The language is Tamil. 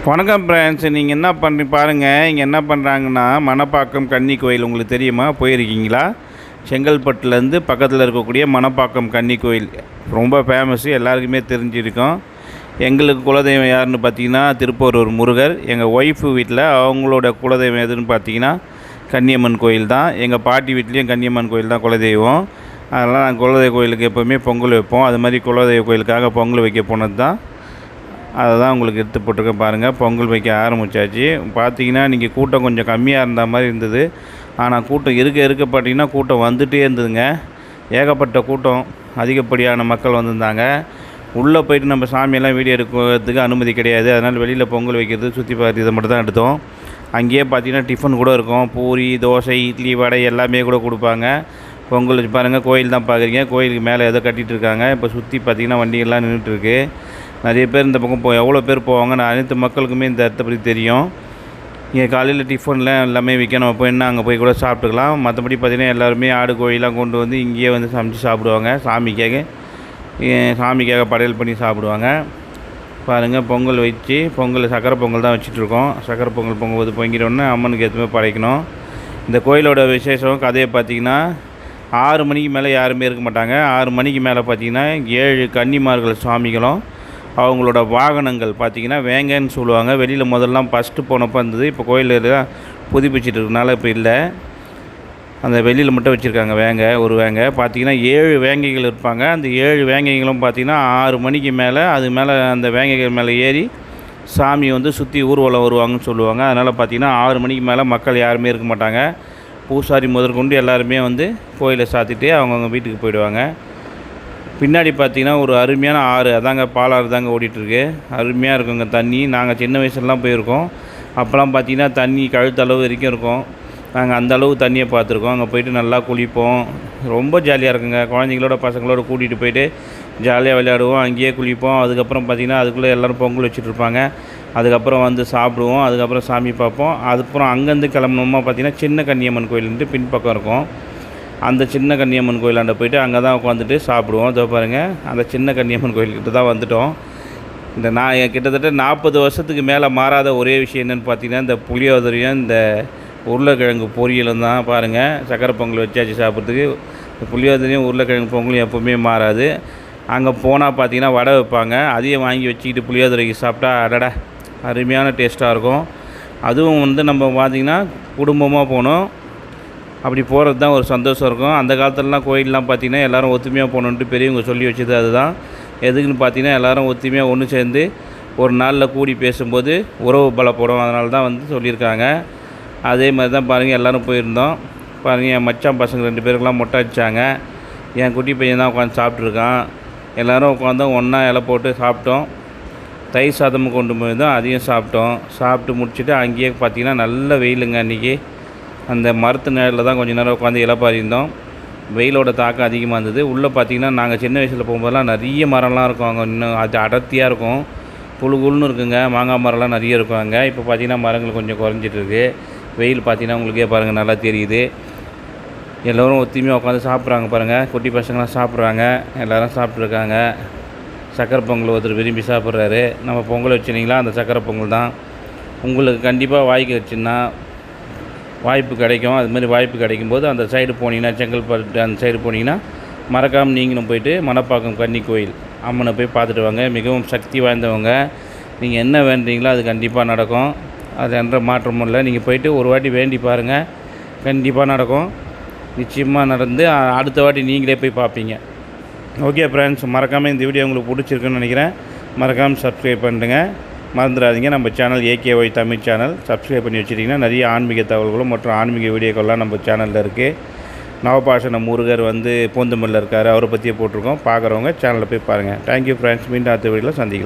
வணக்கம் ஃப்ரெண்ட்ஸ். நீங்கள் என்ன பண்ணி பாருங்கள், இங்கே என்ன பண்ணுறாங்கன்னா மணப்பாக்கம் கன்னி கோயில் உங்களுக்கு தெரியுமா? போயிருக்கீங்களா? செங்கல்பட்டுலேருந்து பக்கத்தில் இருக்கக்கூடிய மணப்பாக்கம் கன்னி கோயில் ரொம்ப ஃபேமஸ்ஸு, எல்லாருக்குமே தெரிஞ்சிருக்கும். எங்களுக்கு குலதெய்வம் யாருன்னு பார்த்தீங்கன்னா திருப்பூரூர் முருகர். எங்கள் ஒய்ஃபு வீட்டில் அவங்களோட குலதெய்வம் எதுன்னு பார்த்தீங்கன்னா கன்னியம்மன் கோயில் தான். எங்கள் பாட்டி வீட்லேயும் கன்னியம்மன் கோயில் தான் குலதெய்வம். அதனால் நாங்கள் குலதெய்வ கோயிலுக்கு எப்போவுமே பொங்கல் வைப்போம். அது மாதிரி குலதெய்வ கோயிலுக்காக பொங்கல் வைக்க போனது தான். அதை தான் உங்களுக்கு எடுத்து போட்டிருக்கேன் பாருங்கள். பொங்கல் வைக்க ஆரம்பித்தாச்சு. பார்த்தீங்கன்னா இன்றைக்கி கூட்டம் கொஞ்சம் கம்மியாக இருந்த மாதிரி இருந்தது. ஆனால் கூட்டம் இருக்க பார்த்தீங்கன்னா கூட்டம் வந்துகிட்டே இருந்ததுங்க. ஏகப்பட்ட கூட்டம், அதிகப்படியான மக்கள் வந்திருந்தாங்க. உள்ளே போய்ட்டு நம்ம சாமியெல்லாம் வீடியோ எடுக்கிறதுக்கு அனுமதி கிடையாது. அதனால் வெளியில் பொங்கல் வைக்கிறது, சுற்றி பார்த்து இதை மட்டும் தான் எடுத்தோம். அங்கேயே பார்த்தீங்கன்னா டிஃபன் கூட இருக்கும். பூரி, தோசை, இட்லி, வடை எல்லாமே கூட கொடுப்பாங்க. பொங்கல் வச்சு பாருங்கள். கோயில் தான் பார்க்குறீங்க. கோயிலுக்கு மேலே ஏதோ கட்டிகிட்டு இருக்காங்க. இப்போ சுற்றி பார்த்திங்கன்னா வண்டிகள்லாம் நின்றுட்டுருக்கு. நிறைய பேர் இந்த பக்கம் எவ்வளோ பேர் போவாங்க. அனைத்து மக்களுக்குமே இந்த இடத்த பற்றி தெரியும். இங்கே காலையில் டிஃபனில் எல்லாமே விற்கணும். போயின்னா அங்கே போய் கூட சாப்பிட்டுக்கலாம். மற்றபடி பார்த்திங்கன்னா எல்லாருமே ஆடு கோழிலாம் கொண்டு வந்து இங்கேயே வந்து சமைச்சு சாப்பிடுவாங்க. சாமிக்காக படையல் பண்ணி சாப்பிடுவாங்க. பாருங்கள், பொங்கல் வச்சு சக்கரை பொங்கல் தான் வச்சுட்ருக்கோம். சக்கரை பொங்கல் பொங்கும்போது பொங்கிட்டோன்னே அம்மனுக்கு எதுவுமே படைக்கணும். இந்த கோயிலோட விசேஷம் கதையை பார்த்திங்கன்னா 6 மணிக்கு மேலே யாருமே இருக்க மாட்டாங்க. 6 மணிக்கு மேலே பார்த்திங்கன்னா 7 கன்னிமார்கள் சுவாமிகளும் அவங்களோட வாகனங்கள் பார்த்திங்கன்னா வேங்கன்னு சொல்லுவாங்க. வெளியில் முதல்லாம் ஃபஸ்ட்டு போனப்போ இருந்தது. இப்போ கோயிலில் தான் புதுப்பிச்சிட்டு இருக்கனால இப்போ இல்லை. அந்த வெளியில் மட்டும் வச்சுருக்காங்க ஒரு வேங்கை பார்த்திங்கன்னா 7 வேங்கைகள் இருப்பாங்க. அந்த 7 வேங்கைகளும் பார்த்திங்கன்னா 6 மணிக்கு மேலே அது மேலே அந்த வேங்கைகள் மேலே ஏறி சாமி வந்து சுற்றி ஊர்வலம் வருவாங்கன்னு சொல்லுவாங்க. அதனால் பார்த்திங்கன்னா 6 மணிக்கு மேலே மக்கள் யாருமே இருக்க மாட்டாங்க. பூசாரி முதற்கொண்டு எல்லாருமே வந்து கோயிலை சாத்திட்டு அவங்கவுங்க வீட்டுக்கு போயிடுவாங்க. பின்னாடி பார்த்திங்கன்னா ஒரு அருமையான ஆறு, அதாங்க பாலாறு தாங்க ஓடிட்டுருக்கு. அருமையாக இருக்குங்க தண்ணி. நாங்கள் சின்ன வயசுலலாம் போயிருக்கோம். அப்போலாம் பார்த்திங்கன்னா தண்ணி கழுத்தளவு வரைக்கும் இருக்கும். நாங்கள் அந்தளவு தண்ணியை பார்த்துருக்கோம். அங்கே போய்ட்டு நல்லா குளிப்போம். ரொம்ப ஜாலியாக இருக்குங்க. குழந்தைங்களோட பசங்களோட கூட்டிகிட்டு போய்ட்டு ஜாலியாக விளையாடுவோம். அங்கேயே குளிப்போம். அதுக்கப்புறம் பார்த்திங்கன்னா அதுக்குள்ளே எல்லோரும் பொங்கல் வச்சுட்ருப்பாங்க. அதுக்கப்புறம் வந்து சாப்பிடுவோம். அதுக்கப்புறம் சாமி பார்ப்போம். அதுக்கப்புறம் அங்கேருந்து கிளம்பணுமா பார்த்திங்கன்னா சின்ன கன்னியம்மன் கோயிலுன்ட்டு பின்பக்கம் இருக்கும். அந்த சின்ன கன்னியம்மன் கோயிலாண்ட போய்ட்டு அங்கே தான் உட்காந்துட்டு சாப்பிடுவோம். இதோ பாருங்கள், அந்த சின்ன கன்னியம்மன் கோயில்கிட்ட தான் வந்துவிட்டோம். இந்த கிட்டத்தட்ட 40 வருஷத்துக்கு மேலே மாறாத ஒரே விஷயம் என்னென்னு பார்த்தீங்கன்னா இந்த புளியோதரையும் இந்த உருளைக்கிழங்கு பொரியலும் தான். பாருங்கள், சக்கரை பொங்கல் வச்சாச்சு சாப்பிட்றதுக்கு. இந்த புளியோதரையும் உருளைக்கிழங்கு பொங்கலும் எப்போவுமே மாறாது. அங்கே போனால் பார்த்தீங்கன்னா வடை வைப்பாங்க. அதையும் வாங்கி வச்சுக்கிட்டு புளியோதரைக்கு சாப்பிட்டா அடடா அருமையான டேஸ்ட்டாக இருக்கும். அதுவும் வந்து நம்ம பார்த்திங்கன்னா குடும்பமாக போகணும். அப்படி போகிறது தான் ஒரு சந்தோஷம் இருக்கும். அந்த காலத்துலலாம் கோயிலெலாம் பார்த்திங்கன்னா எல்லோரும் ஒத்துமையாக போகணுன்ட்டு பெரியவங்க சொல்லி வச்சது அதுதான். எதுக்குன்னு பார்த்தீங்கன்னா எல்லோரும் ஒத்துமையாக ஒன்று சேர்ந்து ஒரு நாளில் கூடி பேசும்போது உறவு பலப்படும். அதனால தான் வந்து சொல்லியிருக்காங்க. அதே மாதிரி தான் பாருங்கள், எல்லோரும் போயிருந்தோம். பாருங்கள், என் மச்சான் பசங்க 2 பேருக்கெலாம் மொட்டை அடித்தாங்க. என் குட்டி பையன் தான் உட்காந்து சாப்பிட்ருக்கான். எல்லோரும் உட்காந்து ஒன்றா இலை போட்டு சாப்பிட்டோம். தயிர் சாதமும் கொண்டு போயிருந்தோம், அதையும் சாப்பிட்டோம். சாப்பிட்டு முடிச்சுட்டு அங்கேயே பார்த்திங்கன்னா நல்ல வெயிலுங்க. அன்றைக்கி அந்த மரத்து நேரில் தான் கொஞ்சம் நேரம் உட்காந்து இலைப்பாரிந்தோம். வெயிலோட தாக்கம் அதிகமாக இருந்தது. உள்ளே பார்த்திங்கன்னா நாங்கள் சின்ன வயசில் போகும்போதெல்லாம் நிறைய மரம்லாம் இருக்கும். அங்கே இன்னும் அது அடர்த்தியாக இருக்கும். புழுகுள்னு இருக்குங்க. மாங்காய் மரம்லாம் நிறைய இருக்கும் அங்கே. இப்போ பார்த்திங்கன்னா மரங்கள் கொஞ்சம் குறைஞ்சிட்ருக்கு. வெயில் பார்த்திங்கன்னா உங்களுக்கே பாருங்கள் நல்லா தெரியுது. எல்லோரும் ஒத்துமையாக உட்காந்து சாப்பிட்றாங்க பாருங்கள். குட்டி பசங்களாம் சாப்பிட்றாங்க. எல்லோரும் சாப்பிட்ருக்காங்க. சக்கரை பொங்கல் ஒருத்தர் விரும்பி சாப்பிட்றாரு. நம்ம பொங்கல் வச்சுருந்தீங்களா, அந்த சக்கரை பொங்கல் தான். உங்களுக்கு கண்டிப்பாக வாய்க்கு வச்சுன்னா வாய்ப்பு கிடைக்கும். அதுமாதிரி வாய்ப்பு கிடைக்கும்போது அந்த சைடு போனீங்கன்னா, செங்கல்பட்டு அந்த சைடு போனீங்கன்னா மறக்காமல் நீங்களும் போய்ட்டு மணப்பாக்கம் கன்னி கோயில் அம்மனை போய் பார்த்துட்டு வாங்க. மிகவும் சக்தி வாய்ந்தவங்க. நீங்கள் என்ன வேண்டுறீங்களோ அது கண்டிப்பாக நடக்கும். அது என்ற மாற்றமும் இல்லை. நீங்கள் போய்ட்டு ஒரு வாட்டி வேண்டி பாருங்கள், கண்டிப்பாக நடக்கும். நிச்சயமாக நடந்து அடுத்த வாட்டி நீங்களே போய் பார்ப்பீங்க. ஓகே ஃப்ரெண்ட்ஸ், மறக்காமல் இந்த வீடியோ உங்களுக்கு பிடிச்சிருக்குன்னு நினைக்கிறேன். மறக்காமல் சப்ஸ்கிரைப் பண்ணுங்க. மறந்துடாதீங்க, நம்ம channel AKY Tamil channel subscribe பண்ணி வச்சுட்டிங்கன்னா நிறைய ஆன்மீக தகவல்களும் மற்றும் ஆன்மீக வீடியோக்கள்லாம் நம்ம சேனலில் இருக்குது. நவபாஷண முருகர் வந்து பூந்தமல்லியில் இருக்கார். அவரை பற்றியே போட்டிருக்கோம். பார்க்குறவங்க சேனலில் போய் பாருங்கள். Thank you friends. மீண்டும் அடுத்த வீடியோவில் சந்திக்கலாம்.